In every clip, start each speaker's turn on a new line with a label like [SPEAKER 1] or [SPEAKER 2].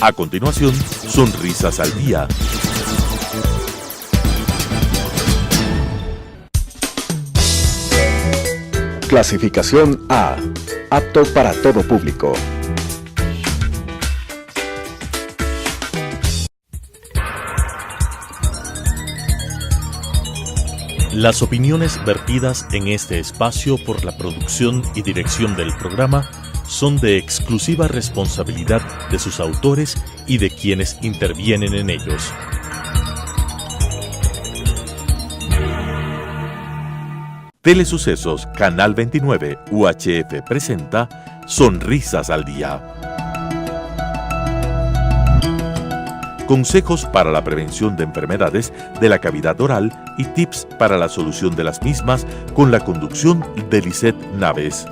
[SPEAKER 1] A continuación, Sonrisas al Día.
[SPEAKER 2] Clasificación A. Apto para todo público.
[SPEAKER 1] Las opiniones vertidas en este espacio por la producción y dirección del programa son de exclusiva responsabilidad de sus autores y de quienes intervienen en ellos. Telesucesos Canal 29 UHF presenta Sonrisas al Día. Consejos para la prevención de enfermedades de la cavidad oral y tips para la solución de las mismas con la conducción de Lisette Naves.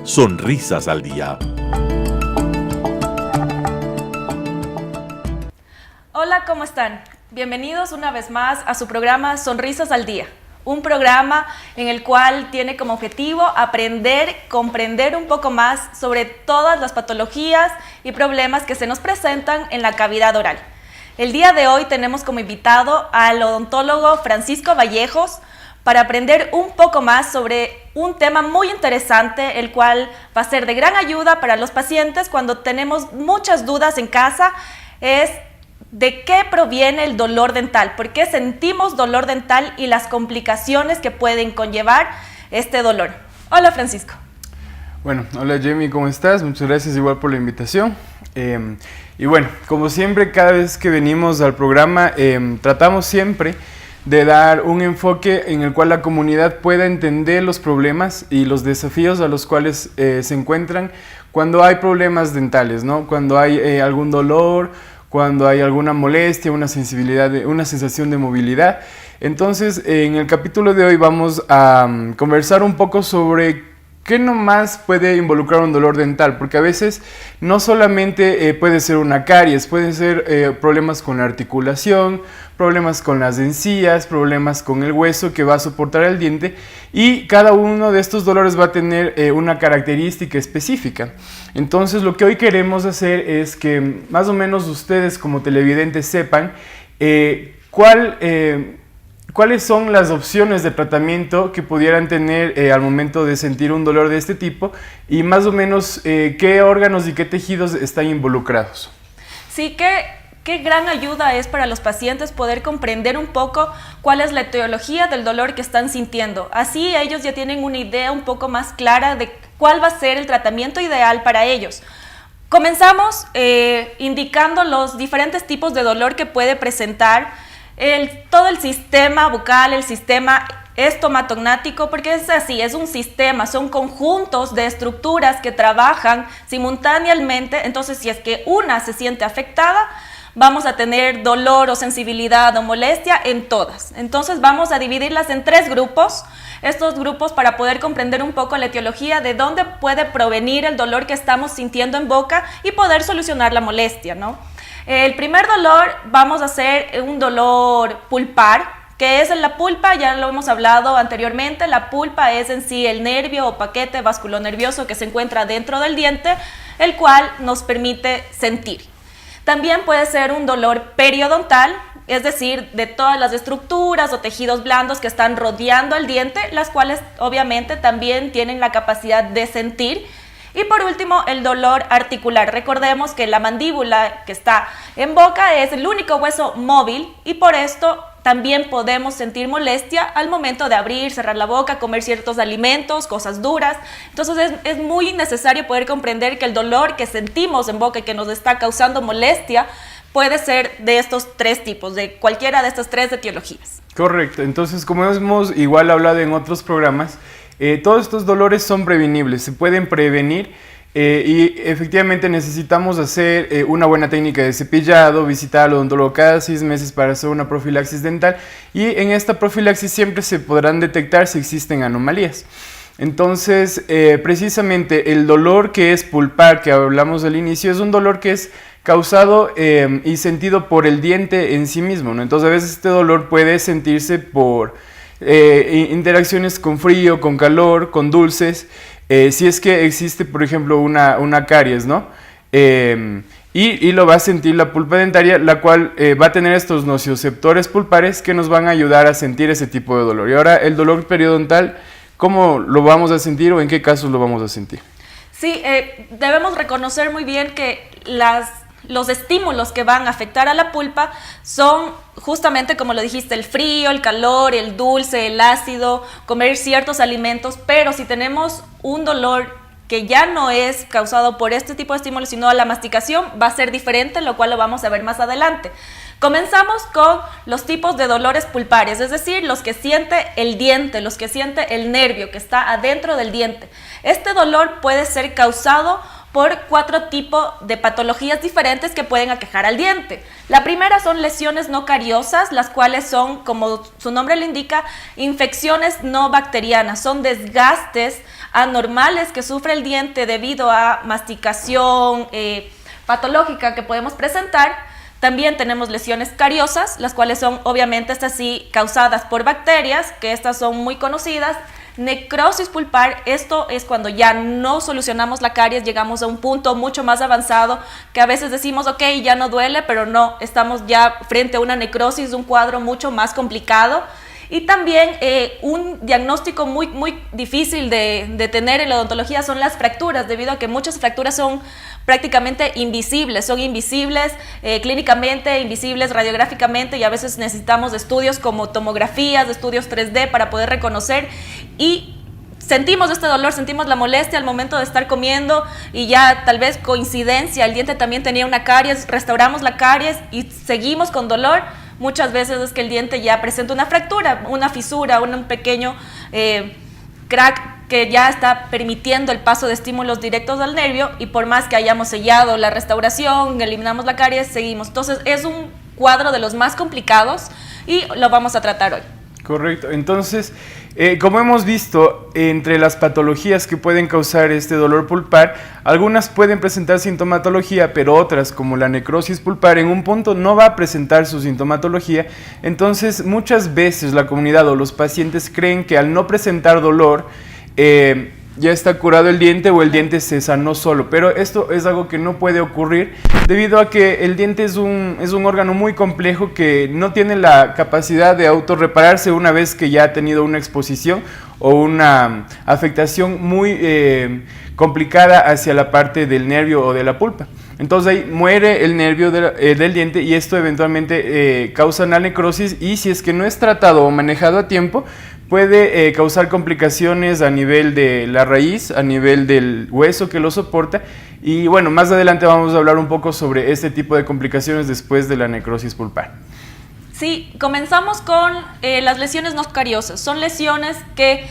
[SPEAKER 1] Sonrisas al Día.
[SPEAKER 3] Hola, ¿cómo están? Bienvenidos una vez más a su programa Sonrisas al Día. Un programa en el cual tiene como objetivo aprender, comprender un poco más sobre todas las patologías y problemas que se nos presentan en la cavidad oral. El día de hoy tenemos como invitado al odontólogo Francisco Vallejos para aprender un poco más sobre un tema muy interesante, el cual va a ser de gran ayuda para los pacientes cuando tenemos muchas dudas en casa, es de qué proviene el dolor dental, por qué sentimos dolor dental y las complicaciones que pueden conllevar este dolor. Hola, Francisco.
[SPEAKER 4] Bueno, hola Jamie, ¿cómo estás? Muchas gracias igual por la invitación. Y bueno, como siempre, cada vez que venimos al programa, tratamos siempre de dar un enfoque en el cual la comunidad pueda entender los problemas y los desafíos a los cuales se encuentran cuando hay problemas dentales, ¿no? Cuando hay algún dolor, cuando hay alguna molestia, una sensibilidad, una sensación de movilidad. Entonces, en el capítulo de hoy vamos a conversar un poco sobre qué nomás puede involucrar un dolor dental, porque a veces no solamente puede ser una caries, pueden ser problemas con la articulación, problemas con las encías, problemas con el hueso que va a soportar el diente, y cada uno de estos dolores va a tener una característica específica. Entonces, lo que hoy queremos hacer es que más o menos ustedes como televidentes sepan cuáles son las opciones de tratamiento que pudieran tener al momento de sentir un dolor de este tipo y más o menos qué órganos y qué tejidos están involucrados.
[SPEAKER 3] Sí, qué gran ayuda es para los pacientes poder comprender un poco cuál es la etiología del dolor que están sintiendo. Así ellos ya tienen una idea un poco más clara de cuál va a ser el tratamiento ideal para ellos. Comenzamos indicando los diferentes tipos de dolor que puede presentar todo el sistema bucal, el sistema estomatognático, porque es así, es un sistema, son conjuntos de estructuras que trabajan simultáneamente. Entonces, si es que una se siente afectada, vamos a tener dolor o sensibilidad o molestia en todas. Entonces, vamos a dividirlas en 3 grupos. Estos grupos para poder comprender un poco la etiología de dónde puede provenir el dolor que estamos sintiendo en boca y poder solucionar la molestia, ¿no? El primer dolor vamos a hacer un dolor pulpar, que es en la pulpa, ya lo hemos hablado anteriormente. La pulpa es en sí el nervio o paquete vasculonervioso que se encuentra dentro del diente, el cual nos permite sentir. También puede ser un dolor periodontal, es decir, de todas las estructuras o tejidos blandos que están rodeando el diente, las cuales obviamente también tienen la capacidad de sentir. Y por último, el dolor articular. Recordemos que la mandíbula que está en boca es el único hueso móvil y por esto también podemos sentir molestia al momento de abrir, cerrar la boca, comer ciertos alimentos, cosas duras. Entonces es muy necesario poder comprender que el dolor que sentimos en boca y que nos está causando molestia puede ser de estos 3 tipos, de cualquiera de estas 3 etiologías.
[SPEAKER 4] Correcto. Entonces, como hemos igual hablado en otros programas, todos estos dolores son prevenibles, se pueden prevenir y efectivamente necesitamos hacer una buena técnica de cepillado, visitar al odontólogo cada 6 meses para hacer una profilaxis dental y en esta profilaxis siempre se podrán detectar si existen anomalías. Entonces, precisamente el dolor que es pulpar, que hablamos al inicio, es un dolor que es causado y sentido por el diente en sí mismo, ¿no? Entonces, a veces este dolor puede sentirse por interacciones con frío, con calor, con dulces, si es que existe, por ejemplo, una caries, ¿no? y lo va a sentir la pulpa dentaria, la cual va a tener estos nocioceptores pulpares que nos van a ayudar a sentir ese tipo de dolor. Y ahora el dolor periodontal, ¿cómo lo vamos a sentir o en qué casos lo vamos a sentir?
[SPEAKER 3] Sí, debemos reconocer muy bien que los estímulos que van a afectar a la pulpa son justamente, como lo dijiste, el frío, el calor, el dulce, el ácido, comer ciertos alimentos, pero si tenemos un dolor que ya no es causado por este tipo de estímulos, sino a la masticación, va a ser diferente, lo cual lo vamos a ver más adelante. Comenzamos con los tipos de dolores pulpares, es decir, los que siente el diente, los que siente el nervio que está adentro del diente. Este dolor puede ser causado por 4 tipos de patologías diferentes que pueden aquejar al diente. La primera son lesiones no cariosas, las cuales son, como su nombre lo indica, infecciones no bacterianas, son desgastes anormales que sufre el diente debido a masticación patológica que podemos presentar. También tenemos lesiones cariosas, las cuales son obviamente estas sí causadas por bacterias, que estas son muy conocidas. Necrosis pulpar, esto es cuando ya no solucionamos la caries, llegamos a un punto mucho más avanzado que a veces decimos, ok, ya no duele, pero no, estamos ya frente a una necrosis, un cuadro mucho más complicado. Y también un diagnóstico muy difícil de tener en la odontología son las fracturas, debido a que muchas fracturas son prácticamente invisibles, clínicamente, invisibles radiográficamente, y a veces necesitamos de estudios como tomografías, de estudios 3D para poder reconocer, y sentimos este dolor, sentimos la molestia al momento de estar comiendo y ya tal vez coincidencia, el diente también tenía una caries, restauramos la caries y seguimos con dolor. Muchas veces es que el diente ya presenta una fractura, una fisura, un pequeño crack que ya está permitiendo el paso de estímulos directos al nervio, y por más que hayamos sellado la restauración, eliminamos la caries, seguimos. Entonces es un cuadro de los más complicados y lo vamos a tratar hoy.
[SPEAKER 4] Correcto. Entonces, como hemos visto, entre las patologías que pueden causar este dolor pulpar, algunas pueden presentar sintomatología, pero otras, como la necrosis pulpar, en un punto no va a presentar su sintomatología. Entonces, muchas veces la comunidad o los pacientes creen que al no presentar dolor, ya está curado el diente o el diente se sanó solo, pero esto es algo que no puede ocurrir debido a que el diente es un órgano muy complejo que no tiene la capacidad de autorrepararse una vez que ya ha tenido una exposición o una afectación muy complicada hacia la parte del nervio o de la pulpa. Entonces ahí muere el nervio del diente y esto eventualmente causa una necrosis, y si es que no es tratado o manejado a tiempo, puede causar complicaciones a nivel de la raíz, a nivel del hueso que lo soporta. Y bueno, más adelante vamos a hablar un poco sobre este tipo de complicaciones después de la necrosis pulpar.
[SPEAKER 3] Sí, comenzamos con las lesiones no cariosas. Son lesiones que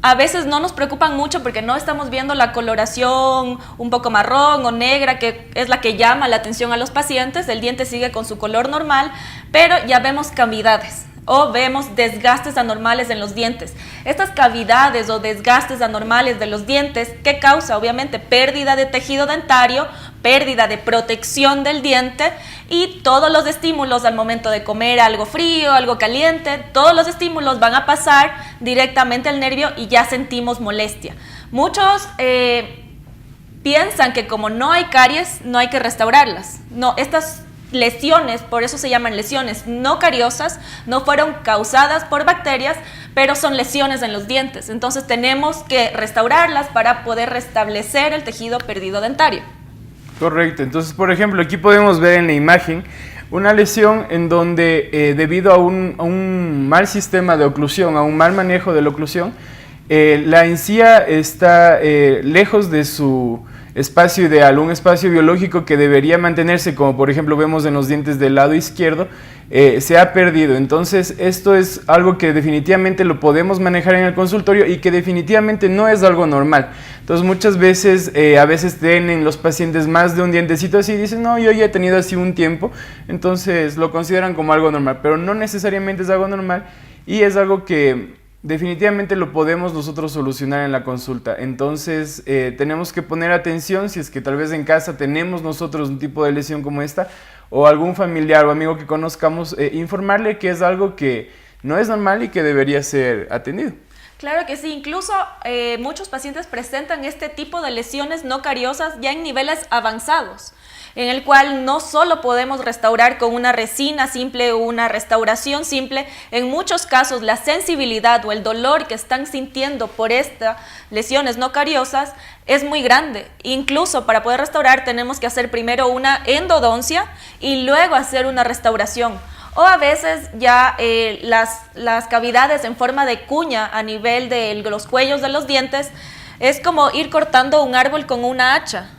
[SPEAKER 3] a veces no nos preocupan mucho porque no estamos viendo la coloración un poco marrón o negra, que es la que llama la atención a los pacientes. El diente sigue con su color normal, pero ya vemos cavidades o vemos desgastes anormales en los dientes. Estas cavidades o desgastes anormales de los dientes, ¿qué causa? Obviamente pérdida de tejido dentario, pérdida de protección del diente, y todos los estímulos al momento de comer algo frío, algo caliente, todos los estímulos van a pasar directamente al nervio y ya sentimos molestia. Muchos piensan que como no hay caries, no hay que restaurarlas. No, estas lesiones, por eso se llaman lesiones no cariosas, no fueron causadas por bacterias, pero son lesiones en los dientes. Entonces tenemos que restaurarlas para poder restablecer el tejido perdido dentario.
[SPEAKER 4] Correcto. Entonces, por ejemplo, aquí podemos ver en la imagen una lesión en donde debido a un mal sistema de oclusión, a un mal manejo de la oclusión, la encía está lejos de su espacio ideal, un espacio biológico que debería mantenerse, como por ejemplo vemos en los dientes del lado izquierdo, se ha perdido. Entonces esto es algo que definitivamente lo podemos manejar en el consultorio y que definitivamente no es algo normal. Entonces muchas veces, a veces tienen los pacientes más de un dientecito así y dicen, no, yo ya he tenido así un tiempo, entonces lo consideran como algo normal, pero no necesariamente es algo normal y es algo que definitivamente lo podemos nosotros solucionar en la consulta. Entonces tenemos que poner atención si es que tal vez en casa tenemos nosotros un tipo de lesión como esta o algún familiar o amigo que conozcamos, informarle que es algo que no es normal y que debería ser atendido.
[SPEAKER 3] Claro que sí, incluso muchos pacientes presentan este tipo de lesiones no cariosas ya en niveles avanzados. en el cual no solo podemos restaurar con una resina simple o una restauración simple, en muchos casos la sensibilidad o el dolor que están sintiendo por estas lesiones no cariosas es muy grande. Incluso para poder restaurar tenemos que hacer primero una endodoncia y luego hacer una restauración. O a veces ya las cavidades en forma de cuña a nivel de los cuellos de los dientes es como ir cortando un árbol con una hacha.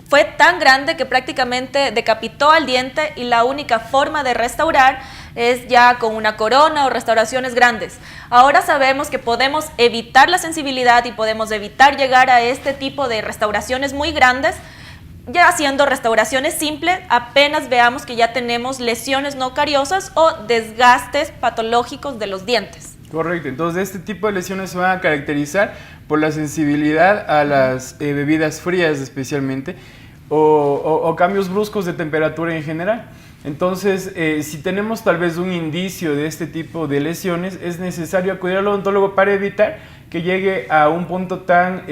[SPEAKER 3] Fue tan grande que prácticamente decapitó al diente y la única forma de restaurar es ya con una corona o restauraciones grandes. Ahora sabemos que podemos evitar la sensibilidad y podemos evitar llegar a este tipo de restauraciones muy grandes, ya haciendo restauraciones simples, apenas veamos que ya tenemos lesiones no cariosas o desgastes patológicos de los dientes.
[SPEAKER 4] Correcto, entonces este tipo de lesiones se van a caracterizar por la sensibilidad a las bebidas frías especialmente o cambios bruscos de temperatura en general. Entonces, si tenemos tal vez un indicio de este tipo de lesiones, es necesario acudir al odontólogo para evitar que llegue a un punto tan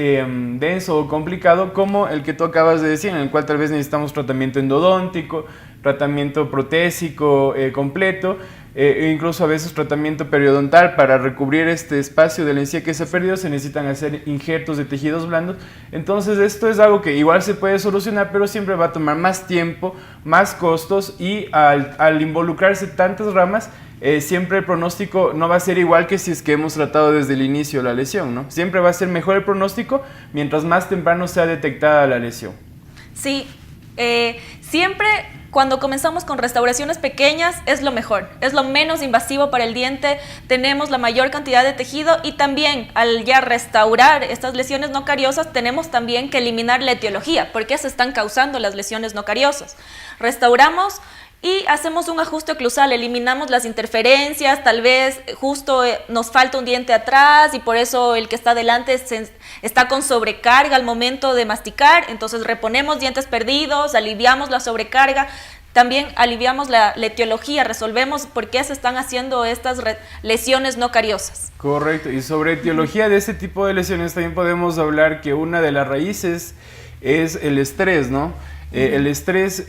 [SPEAKER 4] denso o complicado como el que tú acabas de decir, en el cual tal vez necesitamos tratamiento endodóntico, tratamiento protésico completo, e incluso a veces tratamiento periodontal para recubrir este espacio de la encía que se ha perdido. Se necesitan hacer injertos de tejidos blandos. Entonces esto es algo que igual se puede solucionar, pero siempre va a tomar más tiempo, más costos, y al involucrarse tantas ramas, siempre el pronóstico no va a ser igual que si es que hemos tratado desde el inicio la lesión, ¿no? Siempre va a ser mejor el pronóstico mientras más temprano sea detectada la lesión.
[SPEAKER 3] Sí, siempre cuando comenzamos con restauraciones pequeñas es lo mejor, es lo menos invasivo para el diente, tenemos la mayor cantidad de tejido y también al ya restaurar estas lesiones no cariosas tenemos también que eliminar la etiología, porque se están causando las lesiones no cariosas. Restauramos y hacemos un ajuste oclusal, eliminamos las interferencias, tal vez justo nos falta un diente atrás y por eso el que está adelante está con sobrecarga al momento de masticar, entonces reponemos dientes perdidos, aliviamos la sobrecarga, también aliviamos la etiología, resolvemos por qué se están haciendo estas lesiones no cariosas. Correcto,
[SPEAKER 4] y sobre etiología de este tipo de lesiones también podemos hablar que una de las raíces es el estrés, ¿no? El estrés,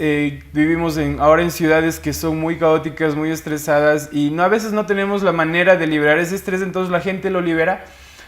[SPEAKER 4] vivimos ahora en ciudades que son muy caóticas, muy estresadas y a veces no tenemos la manera de liberar ese estrés, entonces la gente lo libera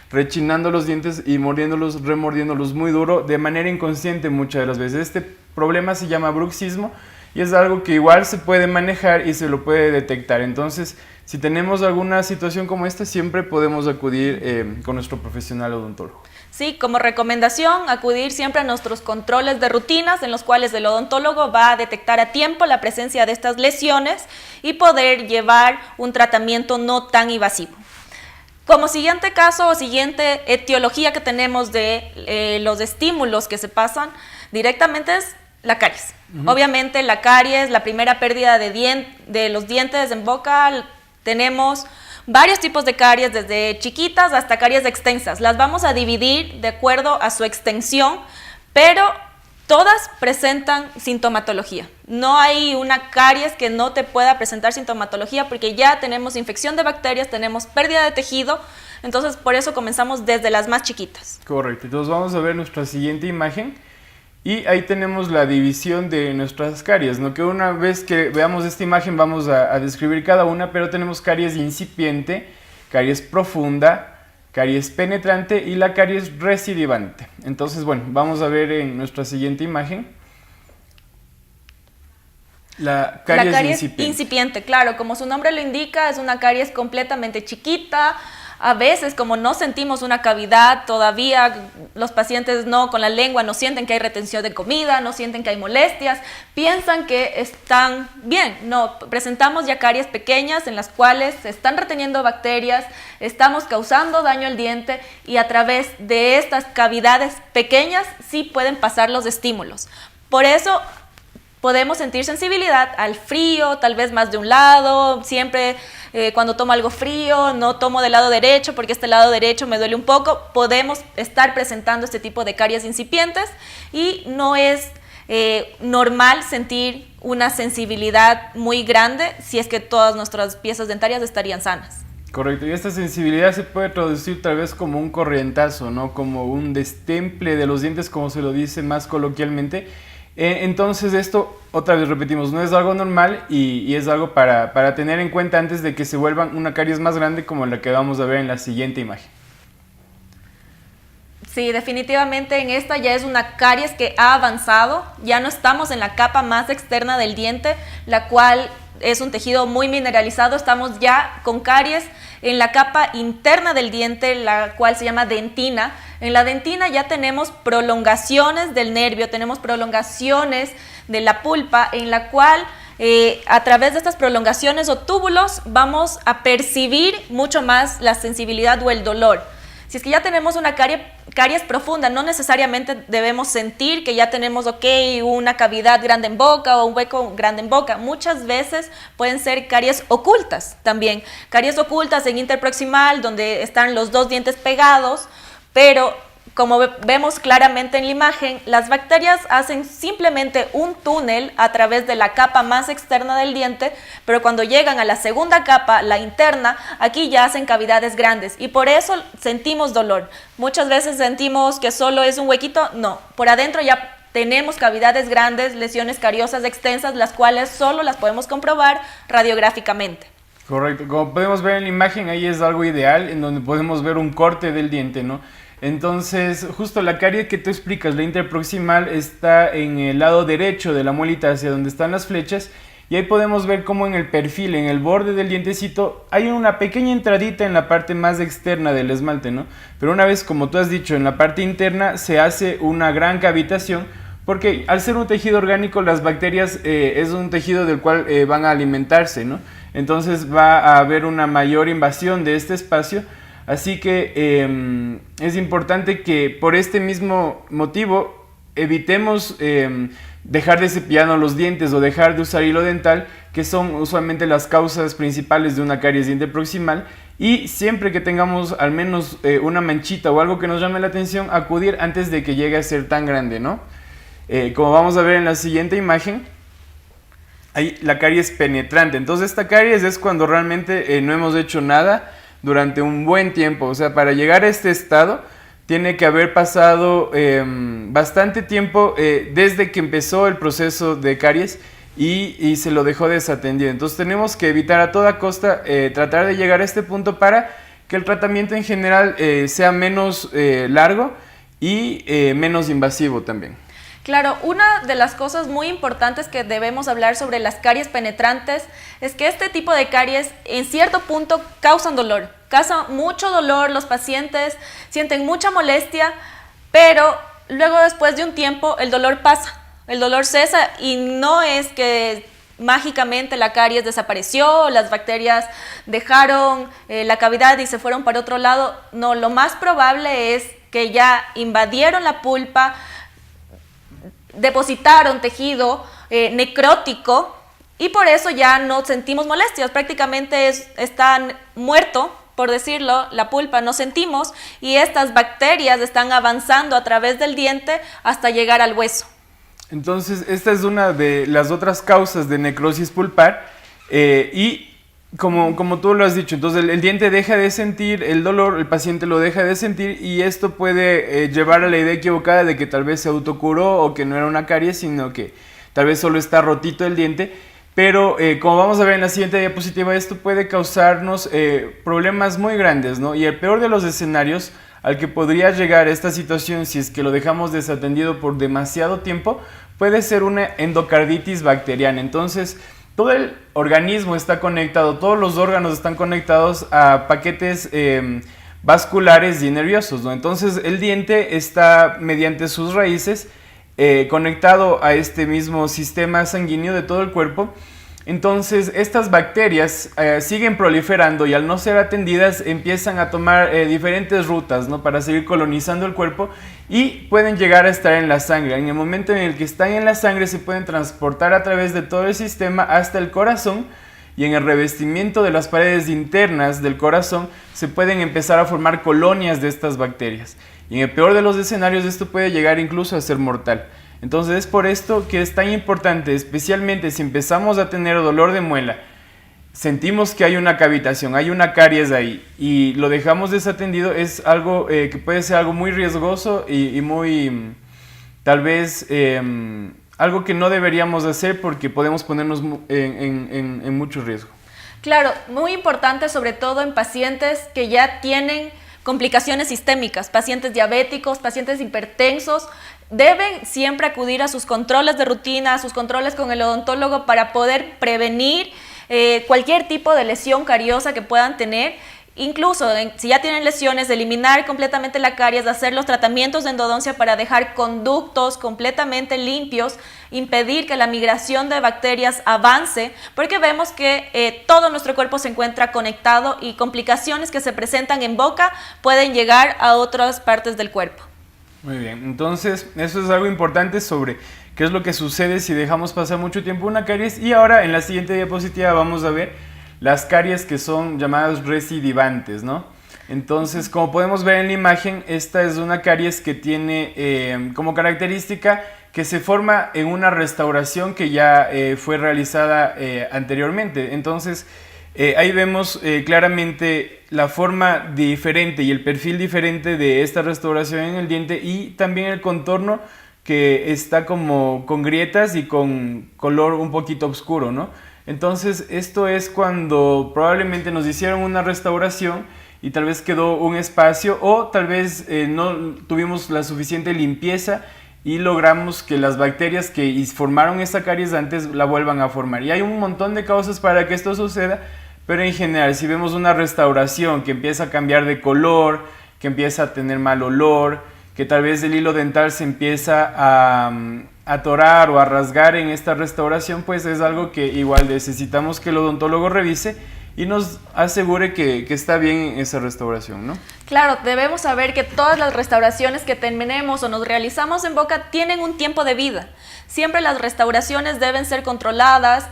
[SPEAKER 4] rechinando los dientes y mordiéndolos, remordiéndolos muy duro, de manera inconsciente muchas de las veces. Este problema se llama bruxismo y es algo que igual se puede manejar y se lo puede detectar. Entonces, si tenemos alguna situación como esta, siempre podemos acudir con nuestro profesional odontólogo.
[SPEAKER 3] Sí, como recomendación, acudir siempre a nuestros controles de rutinas en los cuales el odontólogo va a detectar a tiempo la presencia de estas lesiones y poder llevar un tratamiento no tan invasivo. Como siguiente caso o siguiente etiología que tenemos de los estímulos que se pasan directamente es la caries. Obviamente la caries, la primera pérdida de los dientes en boca, tenemos varios tipos de caries, desde chiquitas hasta caries extensas. Las vamos a dividir de acuerdo a su extensión, pero todas presentan sintomatología. No hay una caries que no te pueda presentar sintomatología porque ya tenemos infección de bacterias, tenemos pérdida de tejido, entonces por eso comenzamos desde las más chiquitas.
[SPEAKER 4] Correcto, entonces vamos a ver nuestra siguiente imagen. Y ahí tenemos la división de nuestras caries, ¿no? Que una vez que veamos esta imagen vamos a describir cada una, pero tenemos caries incipiente, caries profunda, caries penetrante y la caries recidivante. Entonces, bueno, vamos a ver en nuestra siguiente imagen la caries
[SPEAKER 3] incipiente, claro, como su nombre lo indica, es una caries completamente chiquita. A veces, como no sentimos una cavidad todavía, los pacientes con la lengua no sienten que hay retención de comida, no sienten que hay molestias, piensan que están bien. No, presentamos ya caries pequeñas en las cuales se están reteniendo bacterias, estamos causando daño al diente y a través de estas cavidades pequeñas sí pueden pasar los estímulos. Por eso podemos sentir sensibilidad al frío, tal vez más de un lado, siempre cuando tomo algo frío no tomo del lado derecho porque este lado derecho me duele un poco, podemos estar presentando este tipo de caries incipientes y no es normal sentir una sensibilidad muy grande si es que todas nuestras piezas dentarias estarían sanas.
[SPEAKER 4] Correcto, y esta sensibilidad se puede traducir tal vez como un corrientazo, ¿no? Como un destemple de los dientes, como se lo dice más coloquialmente, Entonces esto, otra vez repetimos, no es algo normal y es algo para tener en cuenta antes de que se vuelvan una caries más grande como la que vamos a ver en la siguiente imagen.
[SPEAKER 3] Sí, definitivamente en esta ya es una caries que ha avanzado, ya no estamos en la capa más externa del diente, la cual es un tejido muy mineralizado, estamos ya con caries en la capa interna del diente, la cual se llama dentina. En la dentina ya tenemos prolongaciones del nervio, tenemos prolongaciones de la pulpa, en la cual a través de estas prolongaciones o túbulos vamos a percibir mucho más la sensibilidad o el dolor. Si es que ya tenemos una caries profunda, no necesariamente debemos sentir que ya tenemos, una cavidad grande en boca o un hueco grande en boca. Muchas veces pueden ser caries ocultas también. Caries ocultas en interproximal, donde están los dos dientes pegados, pero como vemos claramente en la imagen, las bacterias hacen simplemente un túnel a través de la capa más externa del diente, pero cuando llegan a la segunda capa, la interna, aquí ya hacen cavidades grandes y por eso sentimos dolor. Muchas veces sentimos que solo es un huequito, no, por adentro ya tenemos cavidades grandes, lesiones cariosas extensas, las cuales solo las podemos comprobar radiográficamente.
[SPEAKER 4] Correcto, como podemos ver en la imagen, ahí es algo ideal, en donde podemos ver un corte del diente, ¿no? Entonces, justo la carie que tú explicas, la interproximal, está en el lado derecho de la muelita hacia donde están las flechas y ahí podemos ver cómo en el perfil, en el borde del dientecito, hay una pequeña entradita en la parte más externa del esmalte, ¿no? Pero una vez, como tú has dicho, en la parte interna se hace una gran cavitación porque al ser un tejido orgánico, las bacterias es un tejido del cual van a alimentarse, ¿no? Entonces va a haber una mayor invasión de este espacio. Así que es importante que por este mismo motivo evitemos dejar de cepillarnos los dientes o dejar de usar hilo dental, que son usualmente las causas principales de una caries diente proximal, y siempre que tengamos al menos una manchita o algo que nos llame la atención, acudir antes de que llegue a ser tan grande, ¿no? Como vamos a ver en la siguiente imagen, hay la caries penetrante. Entonces esta caries es cuando realmente no hemos hecho nada durante un buen tiempo, o sea, para llegar a este estado tiene que haber pasado bastante tiempo desde que empezó el proceso de caries y se lo dejó desatendido. Entonces tenemos que evitar a toda costa tratar de llegar a este punto para que el tratamiento en general sea menos largo y menos invasivo también.
[SPEAKER 3] Claro, una de las cosas muy importantes que debemos hablar sobre las caries penetrantes es que este tipo de caries en cierto punto causan dolor. Causa mucho dolor, los pacientes sienten mucha molestia, pero luego después de un tiempo el dolor pasa, el dolor cesa y no es que mágicamente la caries desapareció, las bacterias dejaron la cavidad y se fueron para otro lado. No, lo más probable es que ya invadieron la pulpa, depositaron tejido necrótico y por eso ya no sentimos molestias, prácticamente está muerto, por decirlo, la pulpa, no sentimos y estas bacterias están avanzando a través del diente hasta llegar al hueso.
[SPEAKER 4] Entonces esta es una de las otras causas de necrosis pulpar y como tú lo has dicho, entonces el diente deja de sentir el dolor, el paciente lo deja de sentir y esto puede llevar a la idea equivocada de que tal vez se autocuró o que no era una caries, sino que tal vez solo está rotito el diente. Pero como vamos a ver en la siguiente diapositiva, esto puede causarnos problemas muy grandes, ¿no? Y el peor de los escenarios al que podría llegar esta situación si es que lo dejamos desatendido por demasiado tiempo puede ser una endocarditis bacteriana. Entonces todo el organismo está conectado, todos los órganos están conectados a paquetes vasculares y nerviosos, ¿no? Entonces el diente está mediante sus raíces conectado a este mismo sistema sanguíneo de todo el cuerpo. Entonces estas bacterias siguen proliferando y al no ser atendidas empiezan a tomar diferentes rutas, ¿no? Para seguir colonizando el cuerpo y pueden llegar a estar en la sangre. En el momento en el que están en la sangre se pueden transportar a través de todo el sistema hasta el corazón y en el revestimiento de las paredes internas del corazón se pueden empezar a formar colonias de estas bacterias. Y en el peor de los escenarios esto puede llegar incluso a ser mortal. Entonces es por esto que es tan importante, especialmente si empezamos a tener dolor de muela, sentimos que hay una cavitación, hay una caries ahí y lo dejamos desatendido, es algo que puede ser algo muy riesgoso y muy tal vez algo que no deberíamos hacer porque podemos ponernos en mucho riesgo.
[SPEAKER 3] Claro, muy importante sobre todo en pacientes que ya tienen complicaciones sistémicas, pacientes diabéticos, pacientes hipertensos, deben siempre acudir a sus controles de rutina, a sus controles con el odontólogo para poder prevenir cualquier tipo de lesión cariosa que puedan tener. Incluso si ya tienen lesiones, eliminar completamente la caries, hacer los tratamientos de endodoncia para dejar conductos completamente limpios, impedir que la migración de bacterias avance, porque vemos que todo nuestro cuerpo se encuentra conectado y complicaciones que se presentan en boca pueden llegar a otras partes del cuerpo.
[SPEAKER 4] Muy bien, entonces eso es algo importante sobre qué es lo que sucede si dejamos pasar mucho tiempo una caries. Y ahora en la siguiente diapositiva vamos a ver las caries que son llamadas recidivantes, ¿no? Entonces, como podemos ver en la imagen, esta es una caries que tiene como característica que se forma en una restauración que ya fue realizada anteriormente. Entonces, ahí vemos claramente la forma diferente y el perfil diferente de esta restauración en el diente y también el contorno que está como con grietas y con color un poquito oscuro, ¿no? Entonces, esto es cuando probablemente nos hicieron una restauración y tal vez quedó un espacio o tal vez no tuvimos la suficiente limpieza y logramos que las bacterias que formaron esta caries antes la vuelvan a formar. Y hay un montón de causas para que esto suceda, pero en general, si vemos una restauración que empieza a cambiar de color, que empieza a tener mal olor, que tal vez el hilo dental se empieza a atorar o a rasgar en esta restauración, pues es algo que igual necesitamos que el odontólogo revise y nos asegure que está bien esa restauración, ¿no?
[SPEAKER 3] Claro, debemos saber que todas las restauraciones que tenemos o nos realizamos en boca tienen un tiempo de vida. Siempre las restauraciones deben ser controladas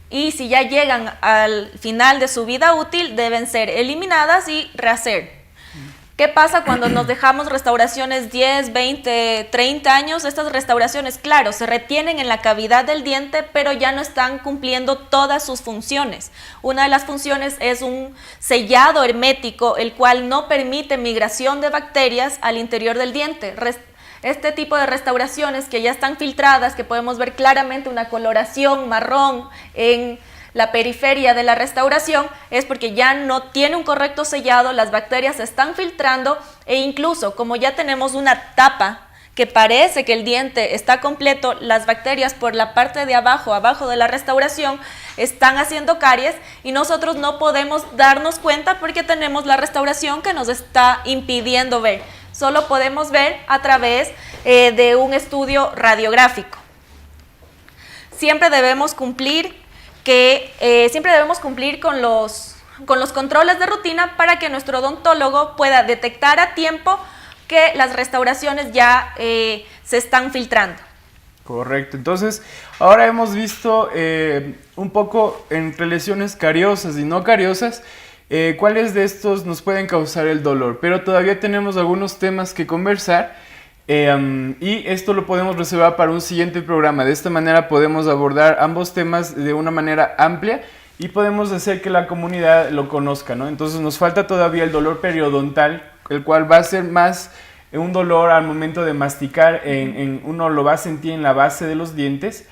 [SPEAKER 3] y si ya llegan al final de su vida útil, deben ser eliminadas y rehacer. ¿Qué pasa cuando nos dejamos restauraciones 10, 20, 30 años? Estas restauraciones, claro, se retienen en la cavidad del diente, pero ya no están cumpliendo todas sus funciones. Una de las funciones es un sellado hermético, el cual no permite migración de bacterias al interior del diente. Este tipo de restauraciones que ya están filtradas, que podemos ver claramente una coloración marrón en la periferia de la restauración, es porque ya no tiene un correcto sellado, las bacterias se están filtrando e incluso como ya tenemos una tapa que parece que el diente está completo, las bacterias por la parte de abajo de la restauración están haciendo caries y nosotros no podemos darnos cuenta porque tenemos la restauración que nos está impidiendo ver. Solo podemos ver a través de un estudio radiográfico. Siempre debemos cumplir con los controles de rutina para que nuestro odontólogo pueda detectar a tiempo que las restauraciones ya se están filtrando.
[SPEAKER 4] Correcto, entonces ahora hemos visto un poco entre lesiones cariosas y no cariosas, cuáles de estos nos pueden causar el dolor, pero todavía tenemos algunos temas que conversar. Y esto lo podemos reservar para un siguiente programa. De esta manera podemos abordar ambos temas de una manera amplia y podemos hacer que la comunidad lo conozca, ¿no? Entonces nos falta todavía el dolor periodontal, el cual va a ser más un dolor al momento de masticar, uno lo va a sentir en la base de los dientes.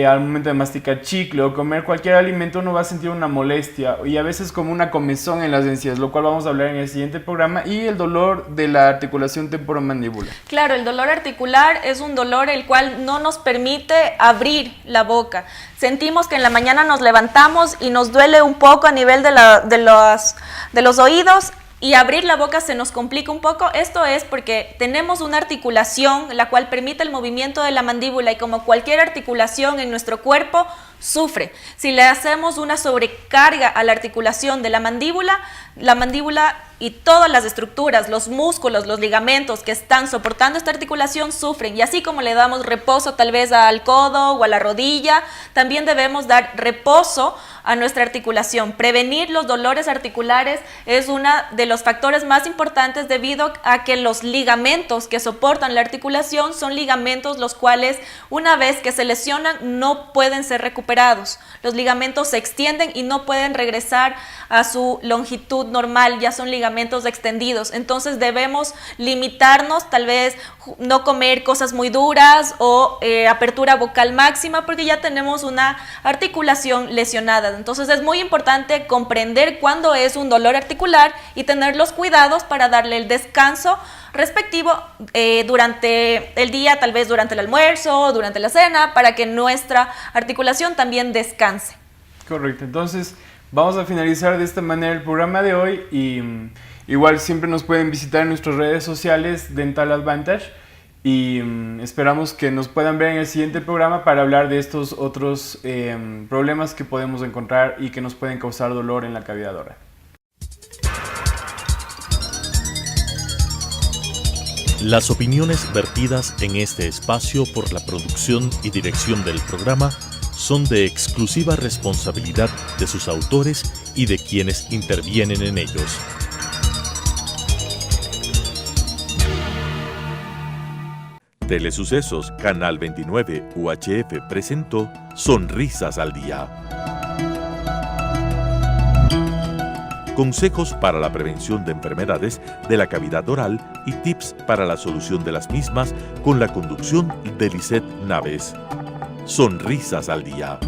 [SPEAKER 4] Al momento de masticar chicle o comer cualquier alimento uno va a sentir una molestia y a veces como una comezón en las encías, lo cual vamos a hablar en el siguiente programa, y el dolor de la articulación temporomandibular.
[SPEAKER 3] Claro, el dolor articular es un dolor el cual no nos permite abrir la boca. Sentimos que en la mañana nos levantamos y nos duele un poco a nivel de los oídos, y abrir la boca se nos complica un poco. Esto es porque tenemos una articulación la cual permite el movimiento de la mandíbula y como cualquier articulación en nuestro cuerpo sufre. Si le hacemos una sobrecarga a la articulación de la mandíbula y todas las estructuras, los músculos, los ligamentos que están soportando esta articulación sufren, y así como le damos reposo tal vez al codo o a la rodilla, también debemos dar reposo a nuestra articulación. Prevenir los dolores articulares es uno de los factores más importantes debido a que los ligamentos que soportan la articulación son ligamentos los cuales una vez que se lesionan no pueden ser recuperados superados. Los ligamentos se extienden y no pueden regresar a su longitud normal, ya son ligamentos extendidos. Entonces debemos limitarnos, tal vez no comer cosas muy duras o apertura vocal máxima, porque ya tenemos una articulación lesionada. Entonces es muy importante comprender cuándo es un dolor articular y tener los cuidados para darle el descanso respectivo durante el día, tal vez durante el almuerzo, durante la cena, para que nuestra articulación también descanse.
[SPEAKER 4] Correcto, entonces vamos a finalizar de esta manera el programa de hoy y igual siempre nos pueden visitar en nuestras redes sociales Dental Advantage y esperamos que nos puedan ver en el siguiente programa para hablar de estos otros problemas que podemos encontrar y que nos pueden causar dolor en la cavidad oral.
[SPEAKER 1] Las opiniones vertidas en este espacio por la producción y dirección del programa son de exclusiva responsabilidad de sus autores y de quienes intervienen en ellos. Telesucesos Canal 29 UHF presentó Sonrisas al Día. Consejos para la prevención de enfermedades de la cavidad oral y tips para la solución de las mismas con la conducción de Lisette Naves. Sonrisas al Día.